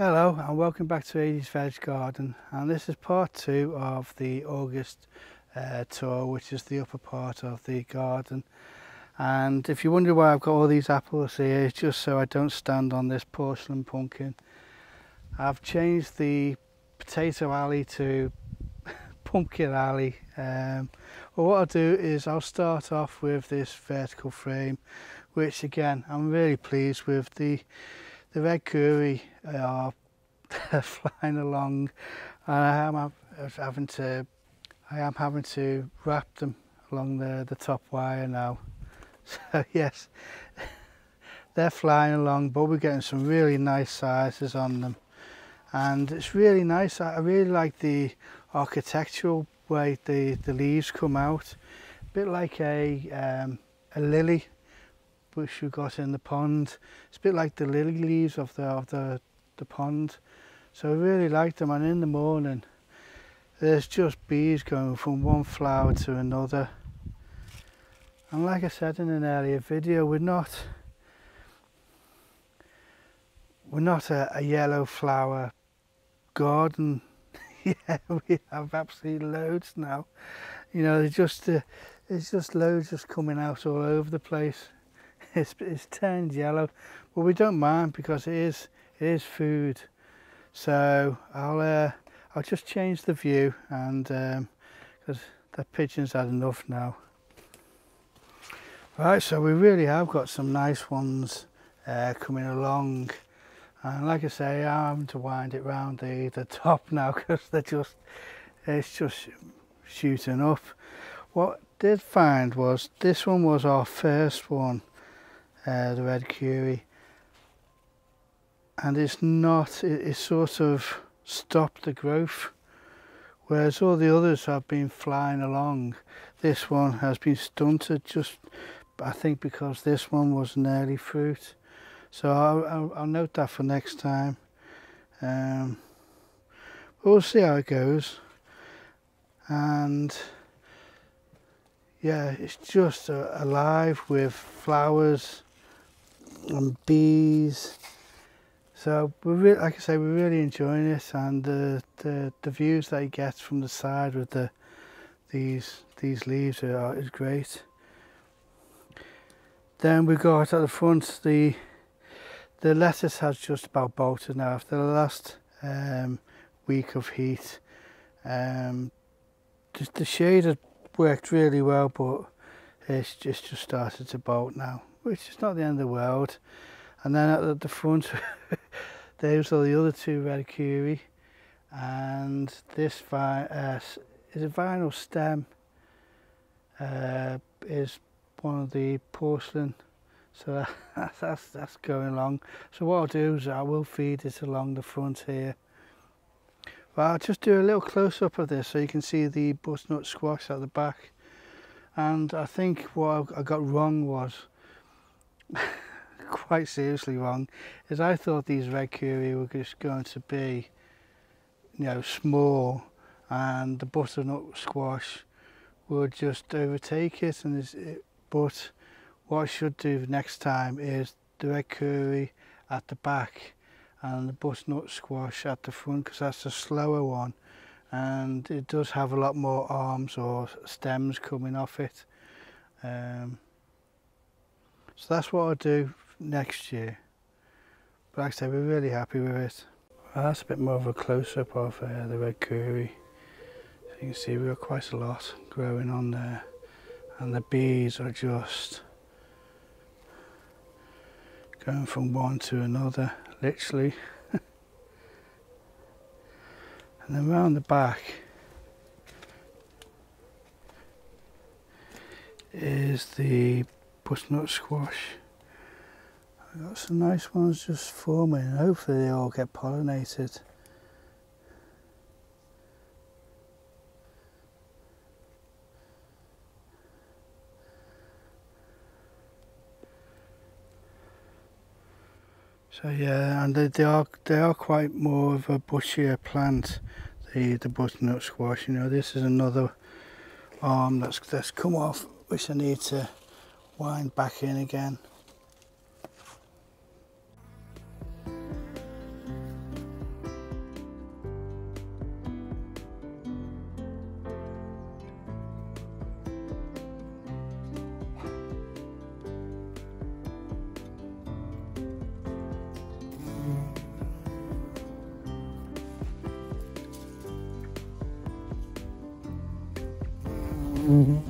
Hello and welcome back to Edie's Veg Garden, and this is part 2 of the August tour, which is the upper part of the garden. And if you wonder why I've got all these apples here, it's just so I don't stand on this porcelain pumpkin. I've changed the potato alley to pumpkin alley. Well, what I'll do is I'll start off with this vertical frame, which again I'm really pleased with. The red curry are flying along, and I am having to wrap them along the top wire now. So yes, they're flying along, but we're getting some really nice sizes on them, and it's really nice. I really like the architectural way the leaves come out, a bit like a lily which we got in the pond. It's a bit like the lily leaves of the pond, so I really like them. And in the morning there's just bees going from one flower to another, and like I said in an earlier video, we're not a yellow flower garden. Yeah, we have absolutely loads now, you know. There's just loads just coming out all over the place. It's turned yellow, but we don't mind because it is food. So I'll just change the view, and because the pigeons had enough now. Right, so we really have got some nice ones coming along, and like I say, I'm having to wind it round the top now because it's just shooting up. What I did find was this one was our first one, the red curry, and it's sort of stopped the growth, whereas all the others have been flying along. This one has been stunted, just I think because this one was an early fruit. So I'll note that for next time. We'll see how it goes. And yeah, it's just alive with flowers and bees. So like I say, we're really enjoying it, and the views that you get from the side with these leaves is great. Then we got at the front the lettuce has just about bolted now after the last week of heat. The shade had worked really well, but it's just started to bolt now, which is not the end of the world. And then at the front, those are the other two red curry, and this is a vinyl stem, is one of the porcelain. So that's going along. So what I'll do is I will feed it along the front here. But I'll just do a little close-up of this so you can see the butternut squash at the back. And I think what I got wrong was, quite seriously wrong, is I thought these red curry were just going to be, you know, small, and the butternut squash would just overtake it. But what I should do next time is the red curry at the back and the butternut squash at the front, because that's a slower one, and it does have a lot more arms or stems coming off it. So that's what I'll do next year. But like I say, we're really happy with it. Well, that's a bit more of a close-up of the red curry. So you can see we've got quite a lot growing on there, and the bees are just going from one to another, literally. And then round the back is the butternut squash. I've got some nice ones just forming, and hopefully they all get pollinated. So yeah, and they are quite more of a bushier plant, the butternut squash. You know, this is another arm that's come off, which I need to wind back in again. Right,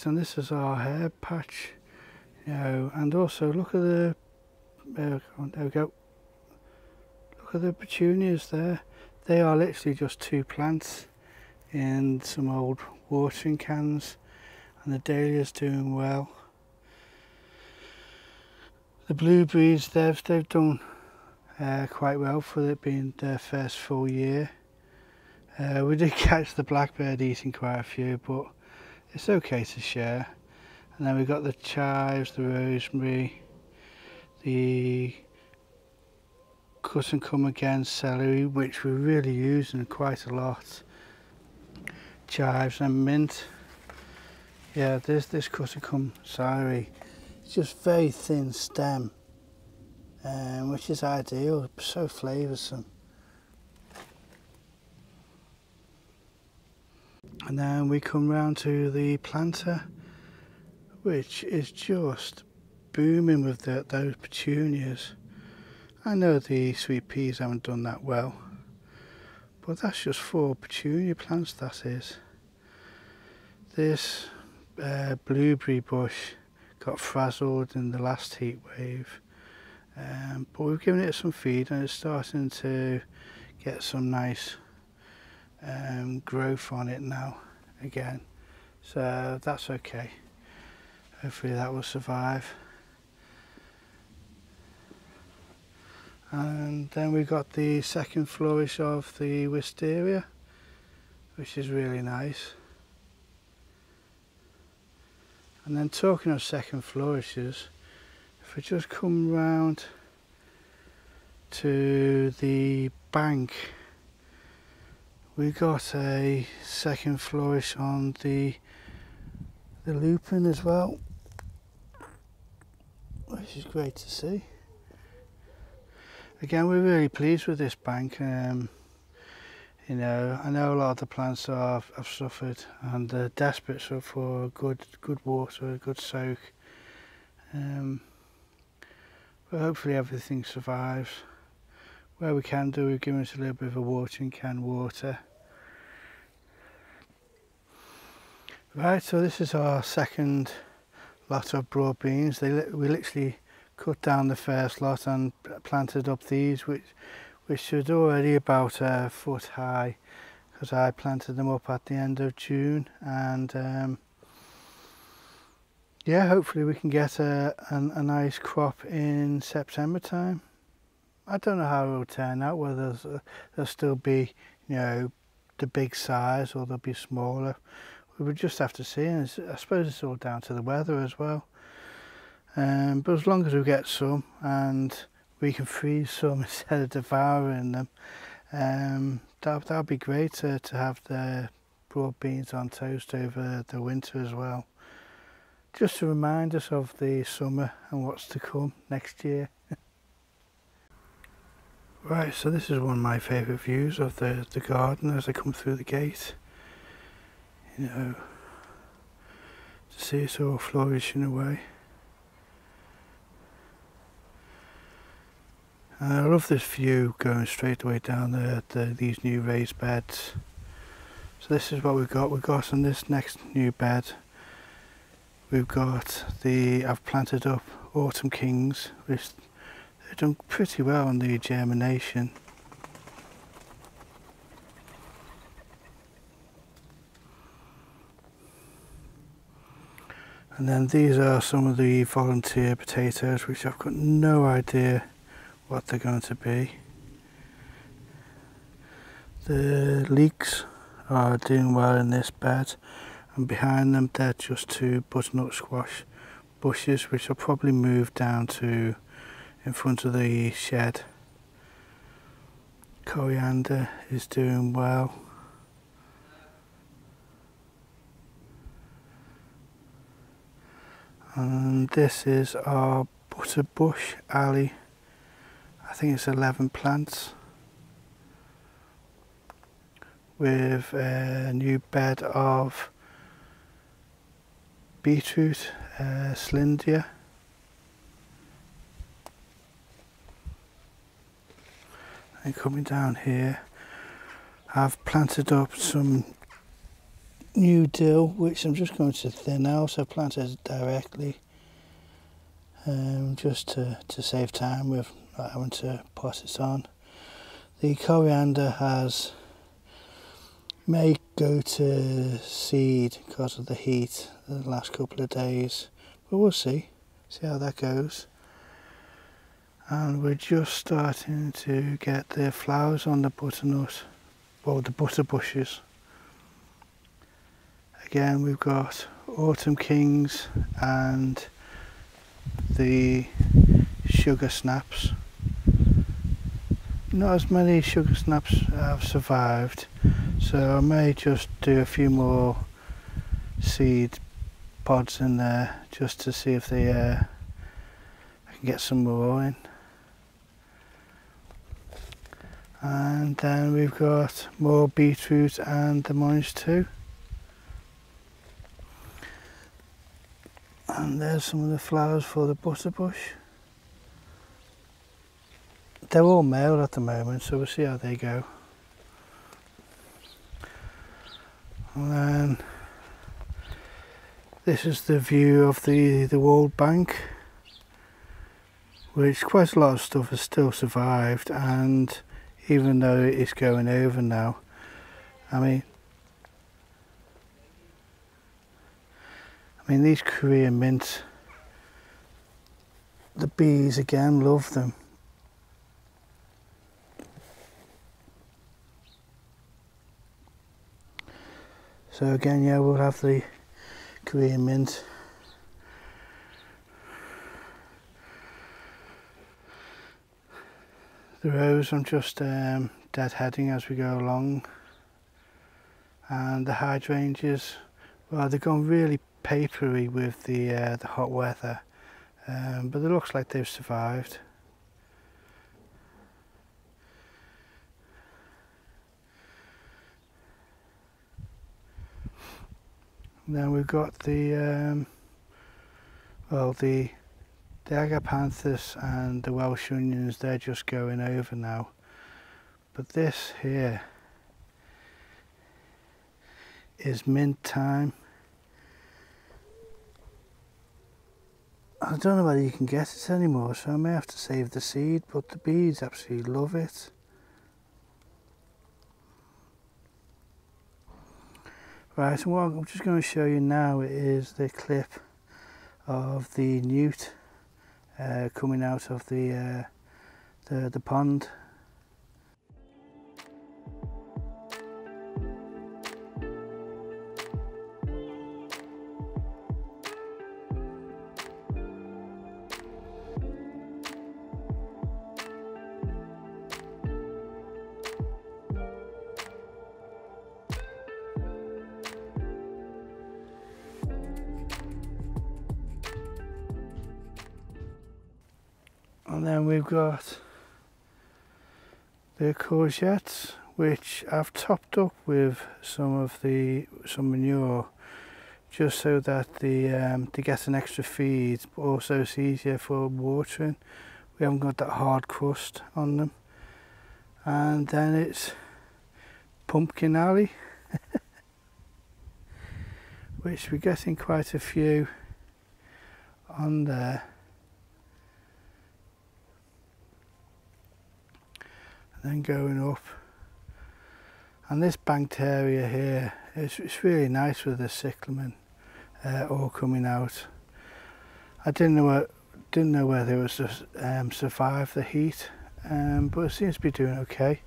and this is our herb patch, you know, and also look at the, there we go, look at the petunias there. They are literally just 2 plants in some old watering cans, and the dahlia's doing well. The blueberries, they've done quite well for it being their first full year. We did catch the blackbird eating quite a few, but it's okay to share. And then we've got the chives, the rosemary, the cut and come again celery, which we're really using quite a lot. Chives and mint. Yeah, there's this cut and come celery. It's just very thin stem, which is ideal, so flavoursome. And then we come round to the planter, which is just booming with those petunias. I know the sweet peas haven't done that well, but that's just 4 petunia plants, that is. This blueberry bush got frazzled in the last heat wave, but we've given it some feed and it's starting to get some nice growth on it now again, so that's okay. Hopefully that will survive. And then we've got the second flourish of the wisteria, which is really nice. And then talking of second flourishes, if we just come round to the bank, we got a second flourish on the lupin as well, which is great to see. Again, we're really pleased with this bank. You know, I know a lot of the plants have suffered and they're desperate for good water, a good soak. But hopefully everything survives. Where we can do, we've given it a little bit of a watering can water. Right, so this is our second lot of broad beans. We literally cut down the first lot and planted up these, which should already about a foot high, because I planted them up at the end of June. And yeah, hopefully we can get a nice crop in September time. I don't know how it will turn out, whether there'll still be, you know, the big size or they'll be smaller. We would just have to see, and I suppose it's all down to the weather as well. But as long as we get some and we can freeze some instead of devouring them, that'll be great to have the broad beans on toast over the winter as well. Just to remind us of the summer and what's to come next year. Right, so this is one of my favourite views of the garden as I come through the gate. You know, to see it all flourishing away. And I love this view going straight away down these new raised beds. So this is what we've got. We've got on this next new bed, we've got I've planted up autumn kings, which they've done pretty well on the germination. And then these are some of the volunteer potatoes, which I've got no idea what they're going to be. The leeks are doing well in this bed, and behind them they're just 2 butternut squash bushes, which I'll probably move down to in front of the shed. Coriander is doing well. And this is our butterbush alley. I think it's 11 plants with a new bed of beetroot, Slindia. And coming down here, I've planted up some new dill, which I'm just going to thin out. I've planted it directly, just to save time with not having to pot it on. The coriander may go to seed because of the heat the last couple of days, but we'll see how that goes. And we're just starting to get the flowers on the butternut, or the butter bushes. Again, we've got autumn kings and the sugar snaps. Not as many sugar snaps have survived, so I may just do a few more seed pods in there just to see if I can get some more in. And then we've got more beetroot and the mange too. And there's some of the flowers for the butterbush. They're all male at the moment, so we'll see how they go. And then this is the view of the walled bank, which quite a lot of stuff has still survived, and even though it's going over now, I mean these Korean mints, the bees again love them. So again, yeah, we'll have the Korean mint. The rose I'm just deadheading as we go along, and the hydrangeas, well, they've gone really papery with the hot weather, but it looks like they've survived. Then we've got the agapanthus and the Welsh onions. They're just going over now, but this here is mint time. I don't know whether you can get it anymore, so I may have to save the seed, but the bees absolutely love it. Right, and what I'm just going to show you now is the clip of the newt coming out of the pond. And then we've got the courgettes, which I've topped up with some manure, just so that they get an extra feed, but also it's easier for watering. We haven't got that hard crust on them. And then it's pumpkin alley, which we're getting quite a few on there. Then going up, and this banked area here, it's really nice with the cyclamen all coming out. I didn't know whether it was to survive the heat, but it seems to be doing okay.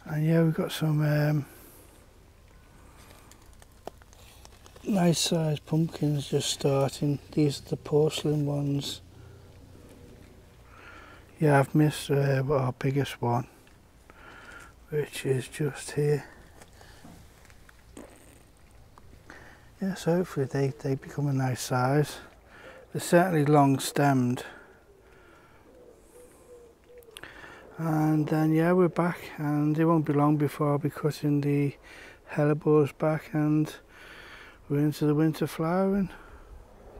And yeah, we've got some nice sized pumpkins just starting. These are the porcelain ones. Yeah, I've missed our biggest one, which is just here. Yeah, so hopefully they become a nice size. They're certainly long stemmed. And then yeah, we're back, and it won't be long before I'll be cutting the hellebores back and we're into the winter flowering.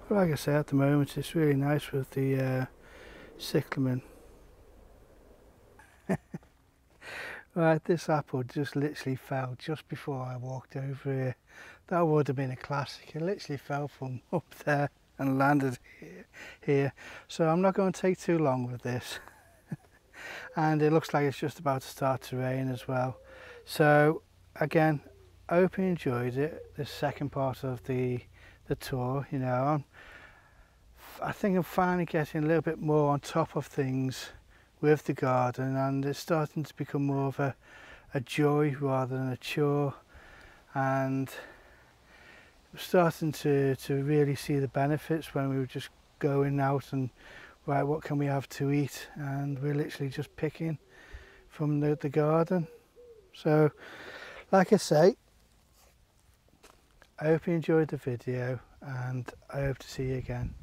But like I say, at the moment it's really nice with the cyclamen. Right, this apple just literally fell just before I walked over here. That would have been a classic. It literally fell from up there and landed here. So I'm not going to take too long with this. And it looks like it's just about to start to rain as well. So again, I hope you enjoyed it, the second part of the tour. You know, I think I'm finally getting a little bit more on top of things with the garden, and it's starting to become more of a joy rather than a chore, and I'm starting to really see the benefits when we were just going out and right, what can we have to eat, and we're literally just picking from the garden. So like I say, I hope you enjoyed the video, and I hope to see you again.